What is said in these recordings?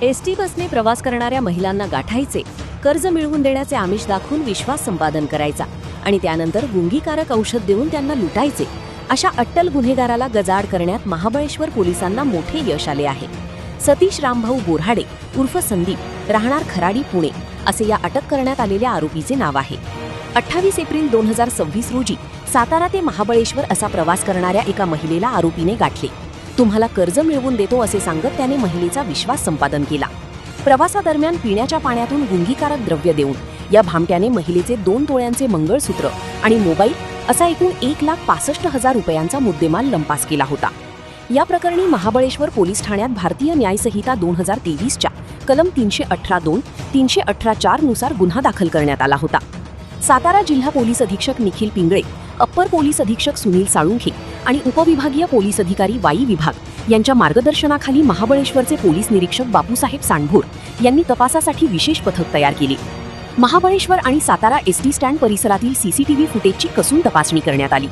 ST बसने प्रवास करणाऱ्या महिलांना गाठायचे, कर्ज मिळवून देण्याचे आमिष दाखवून विश्वास संपादन करायचा आणि त्यानंतर गुंगीकारक औषध देऊन त्यांना लुटायचे, अशा अट्टल गुन्हेगाराला गजाआड करण्यात महाबळेश्वर पोलिसांना मोठे यश आले आहे. सतीश रामभाऊ बोऱ्हाडे उर्फ संदीप, राहणार खराडी, पुणे, असे या अटक करण्यात आलेल्या आरोपीचे नाव आहे. 28 एप्रिल 2026 रोजी सातारा ते महाबळेश्वर असा प्रवास करणाऱ्या एका महिलेला आरोपीने गाठले. तुम्हाला कर्ज मिळवून देतो असे सांगत त्याने महिलेचा विश्वास संपादन केला. प्रवासादरम्यान पिण्याच्या पाण्यातून गुंगीकारक द्रव्य देऊन या भामट्याने महिलेचे 2 तोळ्यांचे मंगळसूत्र आणि मोबाईल असा एकूण 1,65,000 रुपयांचा मुद्देमाल लंपास केला होता. या प्रकरणी महाबळेश्वर पोलीस ठाण्यात भारतीय न्याय संहिता 2023च्या कलम 318(2), 318(4) नुसार गुन्हा दाखल करण्यात आला होता. सातारा जिल्हा पोलीस अधीक्षक निखिल पिंगळे, अप्पर पोलीस अधीक्षक सुनील साळुंखे आणि उपविभागीय पोलीस अधिकारी वाई विभाग यांच्या मार्गदर्शनाखाली महाबळेश्वरचे पोलीस निरीक्षक बापूसाहेब सांडभोर यांनी तपासासाठी विशेष पथक तयार केले. महाबळेश्वर आणि सातारा एसटी स्टँड परिसरातील सीसीटीव्ही फुटेजची कसून तपासणी करण्यात आली.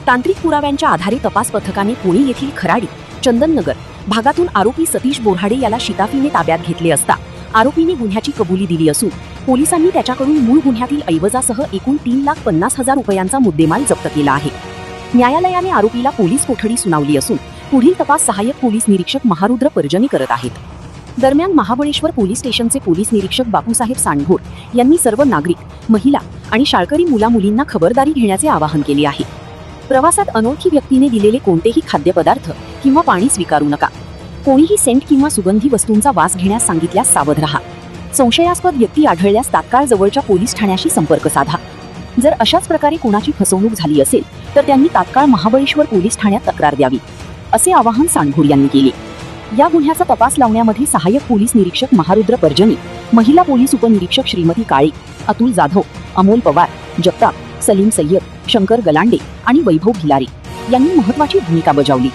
तांत्रिक पुराव्यांच्या आधारे तपास पथकाने पुणे येथील खराडी, चंदननगर भागातून आरोपी सतीश बोऱ्हाडे याला शिताफीने ताब्यात घेतले असता आरोपीने गुन्ह्याची कबुली दिली असून पोलिसांनी त्याच्याकडून मूळ गुन्ह्यातील ऐवजासह एकूण 3,50,000 रुपयांचा मुद्देमाल जप्त केला आहे. न्यायालयाने आरोपीला पोलीस कोठडी सुनावली असून पुढील तपास सहाय्यक पोलीस निरीक्षक महारुद्र पर्जनी करत आहेत. दरम्यान महाबळेश्वर पोलीस स्टेशनचे पोलीस निरीक्षक बापूसाहेब सांडभोर यांनी सर्व नागरिक, महिला आणि शाळकरी मुलामुलींना खबरदारी घेण्याचे आवाहन केले आहे. प्रवासात अनोळखी व्यक्तीने दिलेले कोणतेही खाद्यपदार्थ किंवा पाणी स्वीकारू नका. कोणीही सेंट किंवा सुगंधी वस्तूंचा वास घेण्यास सांगितल्यास सावध राहा. संशयास्पद व्यक्ती आढळल्यास तात्काळ जवळच्या पोलीस ठाण्याशी संपर्क साधा. जर अशाच प्रकारे कोणाची फसवणूक झाली असेल तर त्यांनी तात्काळ महाबळेश्वर पोलीस ठाण्यात तक्रार द्यावी, असे आवाहन सांडभोर यांनी केले. या गुन्ह्याचा तपास लावण्यामध्ये सहाय्यक पोलीस निरीक्षक महारुद्र पर्जनी, महिला पोलीस उपनिरीक्षक श्रीमती काळे, अतुल जाधव, अमोल पवार, जगताप, सलीम सय्यद, शंकर गलांडे आणि वैभव भिलारे यांनी महत्त्वाची भूमिका बजावली.